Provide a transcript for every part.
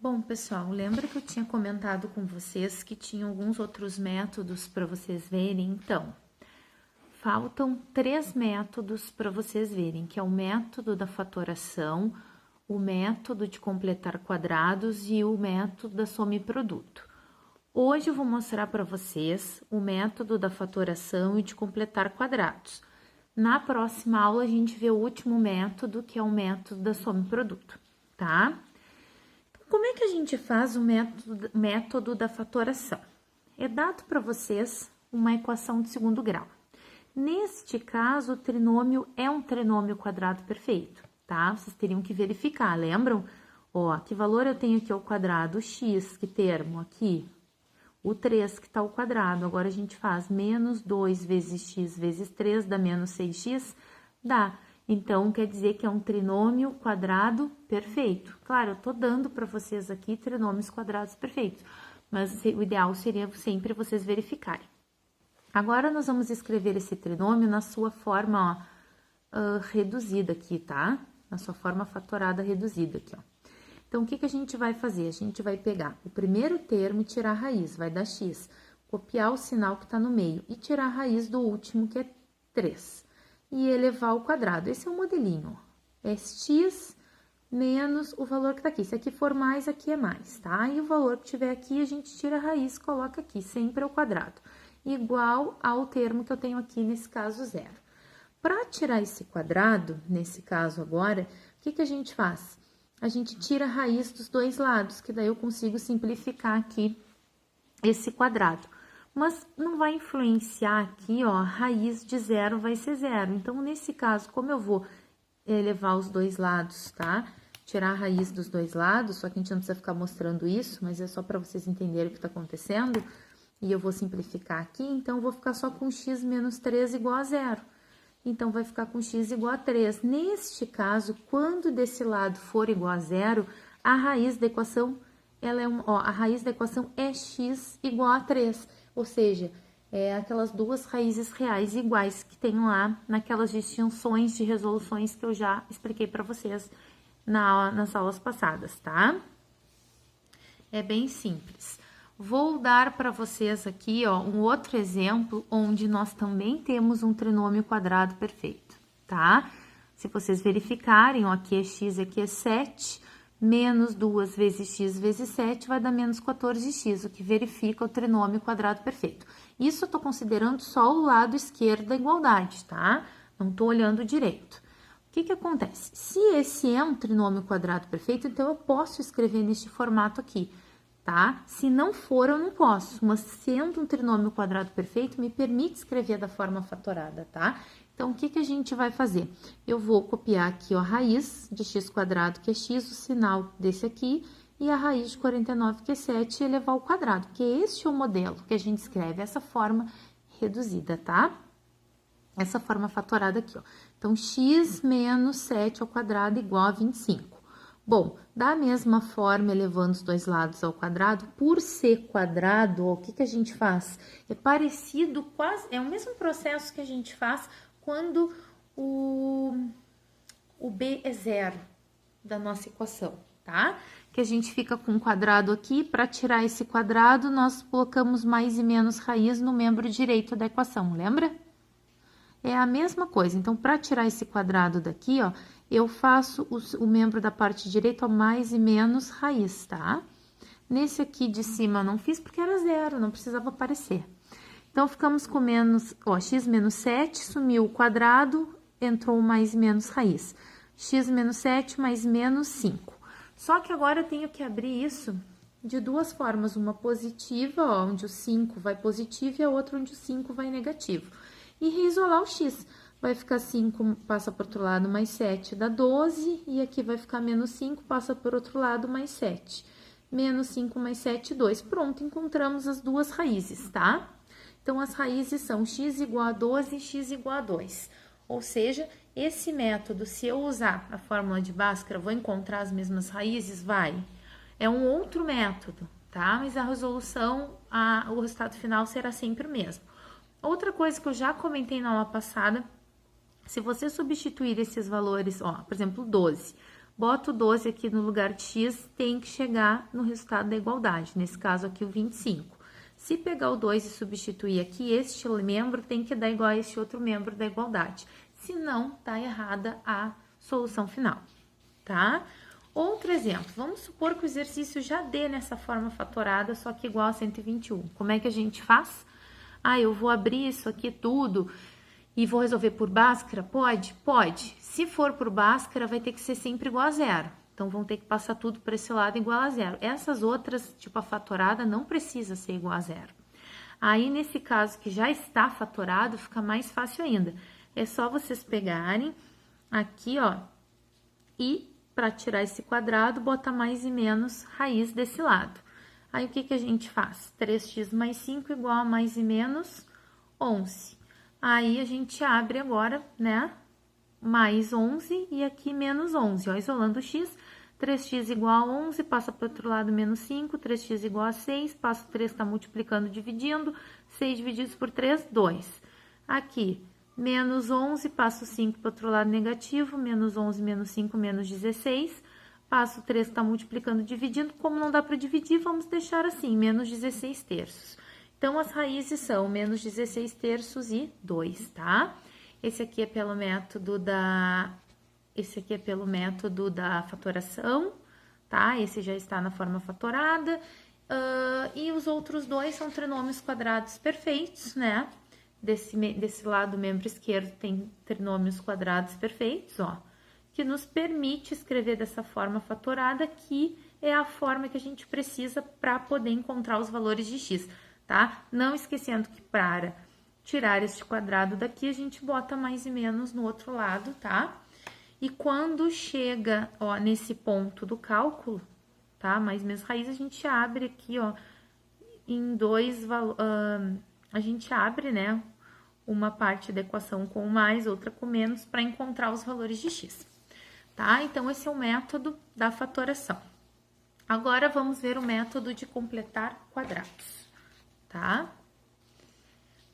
Bom, pessoal, lembra que eu tinha comentado com vocês que tinha alguns outros métodos para vocês verem? Então, faltam 3 métodos para vocês verem, que é o método da fatoração, o método de completar quadrados e o método da soma e produto. Hoje eu vou mostrar para vocês o método da fatoração e de completar quadrados. Na próxima aula a gente vê o último método, que é o método da soma e produto, tá? Como é que a gente faz o método da fatoração? É dado para vocês uma equação de segundo grau. Neste caso, o trinômio é um trinômio quadrado perfeito, tá? Vocês teriam que verificar, lembram? Ó, que valor eu tenho aqui ao quadrado? O x, que termo aqui? O 3, que está ao quadrado. Agora, a gente faz menos 2 vezes x vezes 3, dá menos 6x? Dá. Então, quer dizer que é um trinômio quadrado perfeito. Claro, eu tô dando para vocês aqui trinômios quadrados perfeitos, mas o ideal seria sempre vocês verificarem. Agora, nós vamos escrever esse trinômio na sua forma reduzida aqui, tá? Na sua forma fatorada reduzida aqui, ó. Então, o que a gente vai fazer? A gente vai pegar o primeiro termo e tirar a raiz, vai dar x. Copiar o sinal que está no meio e tirar a raiz do último, que é 3. E elevar ao quadrado. Esse é o modelinho, ó. É x menos o valor que tá aqui. Se aqui for mais, aqui é mais, tá? E o valor que tiver aqui, a gente tira a raiz, coloca aqui, sempre ao quadrado. Igual ao termo que eu tenho aqui, nesse caso, 0. Para tirar esse quadrado, nesse caso agora, o que a gente faz? A gente tira a raiz dos dois lados, que daí eu consigo simplificar aqui esse quadrado. Mas não vai influenciar aqui, ó, a raiz de 0 vai ser 0. Então, nesse caso, como eu vou elevar os dois lados, tá? Tirar a raiz dos dois lados, só que a gente não precisa ficar mostrando isso, mas é só para vocês entenderem o que está acontecendo. E eu vou simplificar aqui, então, eu vou ficar só com x menos 3 igual a 0. Então, vai ficar com x igual a 3. Neste caso, quando desse lado for igual a 0, a raiz da equação, a raiz da equação é x igual a 3. Ou seja, é aquelas duas raízes reais iguais que tem lá naquelas distinções de resoluções que eu já expliquei para vocês nas aulas passadas, tá? É bem simples. Vou dar para vocês aqui, ó, um outro exemplo onde nós também temos um trinômio quadrado perfeito, tá? Se vocês verificarem, ó, aqui é x e aqui é 7, menos 2 vezes x vezes 7 vai dar menos 14x, o que verifica o trinômio quadrado perfeito. Isso eu tô considerando só o lado esquerdo da igualdade, tá? Não tô olhando direito. O que acontece? Se esse é um trinômio quadrado perfeito, então eu posso escrever neste formato aqui, tá? Se não for, eu não posso, mas sendo um trinômio quadrado perfeito, me permite escrever da forma fatorada, tá? Então, o que a gente vai fazer? Eu vou copiar aqui, ó, a raiz de x quadrado, que é x, o sinal desse aqui, e a raiz de 49, que é 7, e elevar ao quadrado, que este é o modelo que a gente escreve, essa forma reduzida, tá? Essa forma fatorada aqui, ó. Então, x menos 7 ao quadrado igual a 25. Bom, da mesma forma, elevando os dois lados ao quadrado, por ser quadrado, ó, o que a gente faz? É parecido, quase, é o mesmo processo que a gente faz quando o b é 0 da nossa equação, tá? Que a gente fica com um quadrado aqui, para tirar esse quadrado, nós colocamos mais e menos raiz no membro direito da equação, lembra? É a mesma coisa, então, para tirar esse quadrado daqui, ó, eu faço o membro da parte direita, ó, mais e menos raiz, tá? Nesse aqui de cima eu não fiz porque era 0, não precisava aparecer. Então, ficamos com menos, ó, x menos 7, sumiu o quadrado, entrou mais e menos raiz. X menos 7 mais menos 5. Só que agora eu tenho que abrir isso de duas formas, uma positiva, ó, onde o 5 vai positivo, e a outra onde o 5 vai negativo. E reisolar o x. Vai ficar 5, passa para o outro lado, mais 7 dá 12, e aqui vai ficar menos 5, passa para o outro lado, mais 7. Menos 5 mais 7, 2. Pronto, encontramos as duas raízes, tá? Então, as raízes são x igual a 12 e x igual a 2. Ou seja, esse método, se eu usar a fórmula de Bhaskara, vou encontrar as mesmas raízes? Vai. É um outro método, tá? Mas a resolução, o resultado final será sempre o mesmo. Outra coisa que eu já comentei na aula passada, se você substituir esses valores, ó, por exemplo, 12, boto 12 aqui no lugar de x, tem que chegar no resultado da igualdade, nesse caso aqui o 25. Se pegar o 2 e substituir aqui, este membro tem que dar igual a este outro membro da igualdade. Se não, tá errada a solução final, tá? Outro exemplo, vamos supor que o exercício já dê nessa forma fatorada, só que igual a 121. Como é que a gente faz? Ah, eu vou abrir isso aqui tudo e vou resolver por Bhaskara? Pode? Pode. Se for por Bhaskara, vai ter que ser sempre igual a zero. Então, vão ter que passar tudo para esse lado igual a zero. Essas outras, tipo a fatorada, não precisa ser igual a zero. Aí, nesse caso que já está fatorado, fica mais fácil ainda. É só vocês pegarem aqui, ó, e para tirar esse quadrado, botar mais e menos raiz desse lado. Aí, o que que a gente faz? 3x mais 5 igual a mais e menos 11. Aí, a gente abre agora, né, mais 11 e aqui menos 11. Ó, isolando o x, 3x igual a 11, passa para o outro lado menos 5, 3x igual a 6, passa o 3, está multiplicando, dividindo, 6 divididos por 3, 2. Aqui, menos 11, passa o 5 para o outro lado negativo, menos 11, menos 5, menos 16. Passa o 3 que está multiplicando, dividindo. Como não dá para dividir, vamos deixar assim, menos 16 terços. Então, as raízes são menos 16 terços e 2, tá? Esse aqui é pelo método da fatoração, tá? Esse já está na forma fatorada. E os outros dois são trinômios quadrados perfeitos, né? Desse lado, membro esquerdo, tem trinômios quadrados perfeitos, ó, que nos permite escrever dessa forma fatorada, que é a forma que a gente precisa para poder encontrar os valores de x, tá? Não esquecendo que para tirar este quadrado daqui, a gente bota mais e menos no outro lado, tá? E quando chega, ó, nesse ponto do cálculo, tá? Mais menos raiz, a gente abre aqui, ó, em dois valores, a gente abre, né, uma parte da equação com mais, outra com menos, para encontrar os valores de x. Tá? Então, esse é o método da fatoração. Agora, vamos ver o método de completar quadrados, tá?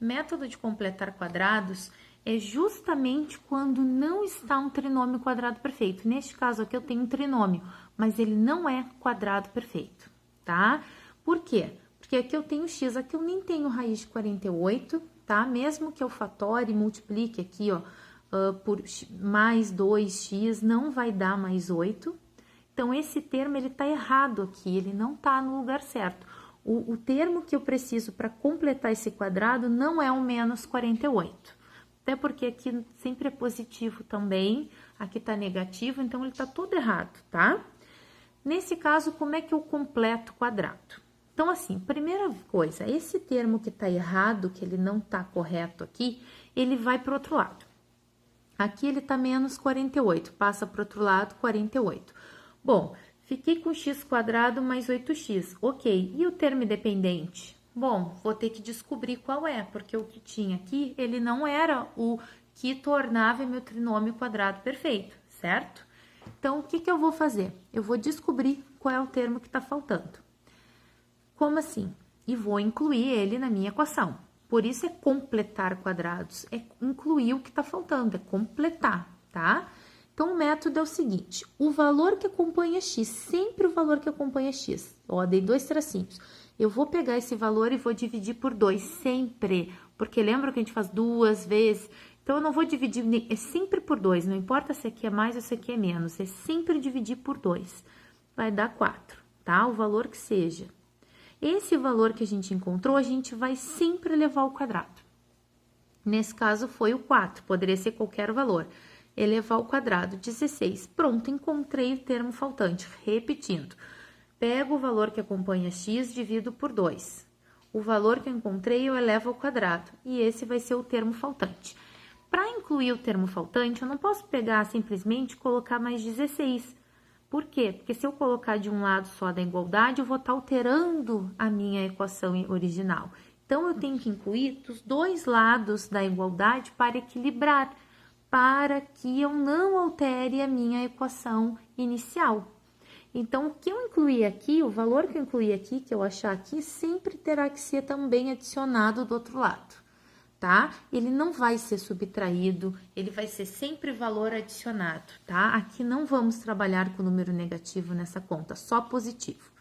Método de completar quadrados é justamente quando não está um trinômio quadrado perfeito. Neste caso aqui, eu tenho um trinômio, mas ele não é quadrado perfeito, tá? Por quê? Porque aqui eu tenho x, aqui eu nem tenho raiz de 48, tá? Mesmo que eu fatore e multiplique aqui, ó, por mais 2x, não vai dar mais 8. Então, esse termo, ele tá errado aqui, ele não tá no lugar certo. O termo que eu preciso para completar esse quadrado não é o menos 48. Até porque aqui sempre é positivo também, aqui tá negativo, então ele tá todo errado, tá? Nesse caso, como é que eu completo o quadrado? Então, assim, primeira coisa, esse termo que tá errado, que ele não tá correto aqui, ele vai pro outro lado. Aqui ele tá menos 48, passa pro outro lado, 48. Bom, fiquei com x quadrado mais 8x, ok. E o termo independente? Bom, vou ter que descobrir qual é, porque o que tinha aqui, ele não era o que tornava meu trinômio quadrado perfeito, certo? Então, o que que eu vou fazer? Eu vou descobrir qual é o termo que tá faltando. Como assim? E vou incluir ele na minha equação. Por isso é completar quadrados, é incluir o que tá faltando, é completar, tá? Então, o método é o seguinte, o valor que acompanha x, sempre o valor que acompanha x, ó, dei dois tracinhos. Eu vou pegar esse valor e vou dividir por 2, sempre, porque lembra que a gente faz duas vezes? Então, eu não vou dividir, é sempre por 2, não importa se aqui é mais ou se aqui é menos, é sempre dividir por 2, vai dar 4, tá? O valor que seja. Esse valor que a gente encontrou, a gente vai sempre levar ao quadrado. Nesse caso, foi o 4, poderia ser qualquer valor. Elevar ao quadrado, 16. Pronto, encontrei o termo faltante. Repetindo, pego o valor que acompanha x, divido por 2. O valor que eu encontrei, eu elevo ao quadrado. E esse vai ser o termo faltante. Para incluir o termo faltante, eu não posso pegar simplesmente e colocar mais 16. Por quê? Porque se eu colocar de um lado só da igualdade, eu vou estar alterando a minha equação original. Então, eu tenho que incluir dos dois lados da igualdade para equilibrar, para que eu não altere a minha equação inicial. Então, o que eu incluí aqui, o valor que eu incluí aqui, que eu achar aqui, sempre terá que ser também adicionado do outro lado, tá? Ele não vai ser subtraído, ele vai ser sempre valor adicionado, tá? Aqui não vamos trabalhar com número negativo nessa conta, só positivo.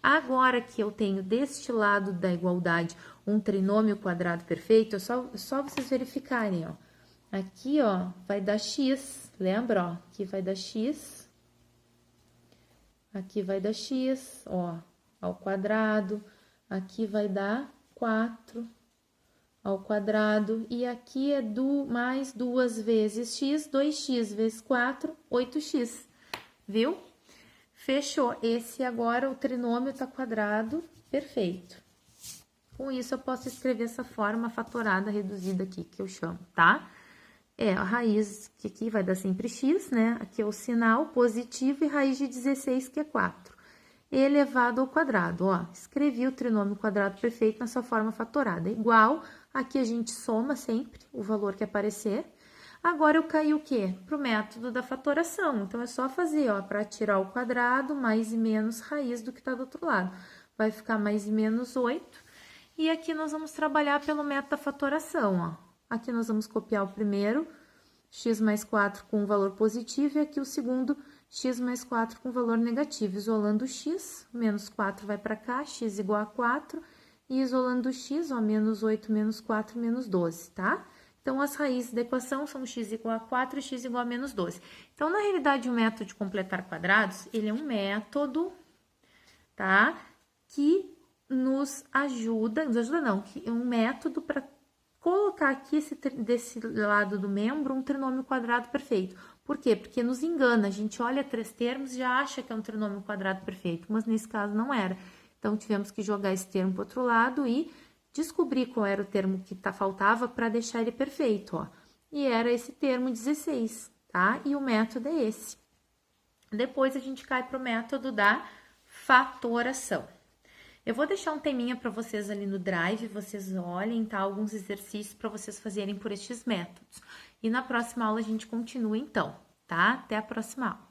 Agora que eu tenho deste lado da igualdade um trinômio quadrado perfeito, é só vocês verificarem, ó. Aqui, ó, vai dar x, lembra, ó? Aqui vai dar x, aqui vai dar x, ó, ao quadrado, aqui vai dar 4 ao quadrado, e aqui é mais 2 vezes x, 2x vezes 4, 8x, viu? Fechou. Esse agora, o trinômio tá quadrado, perfeito. Com isso, eu posso escrever essa forma fatorada reduzida aqui, que eu chamo, tá? É a raiz, que aqui vai dar sempre x, né? Aqui é o sinal positivo e raiz de 16, que é 4. Elevado ao quadrado, ó. Escrevi o trinômio quadrado perfeito na sua forma fatorada. Igual, aqui a gente soma sempre o valor que aparecer. Agora, eu caí o quê? Pro método da fatoração. Então, é só fazer, ó, para tirar o quadrado, mais e menos raiz do que tá do outro lado. Vai ficar mais e menos 8. E aqui nós vamos trabalhar pelo método da fatoração, ó. Aqui nós vamos copiar o primeiro, x mais 4 com o valor positivo, e aqui o segundo, x mais 4 com valor negativo. Isolando o x, menos 4 vai para cá, x igual a 4, e isolando o x, ó, menos 8, menos 4, menos 12, tá? Então, as raízes da equação são x igual a 4 e x igual a menos 12. Então, na realidade, o método de completar quadrados, ele é um método, tá? Que nos ajuda não, que é um método para colocar aqui desse lado do membro um trinômio quadrado perfeito. Por quê? Porque nos engana, a gente olha 3 termos e já acha que é um trinômio quadrado perfeito, mas nesse caso não era. Então, tivemos que jogar esse termo para o outro lado e descobrir qual era o termo que faltava para deixar ele perfeito, ó. E era esse termo 16, tá? E o método é esse. Depois, a gente cai para o método da fatoração. Eu vou deixar um teminha para vocês ali no Drive, vocês olhem, tá? Alguns exercícios para vocês fazerem por estes métodos. E na próxima aula a gente continua então, tá? Até a próxima aula.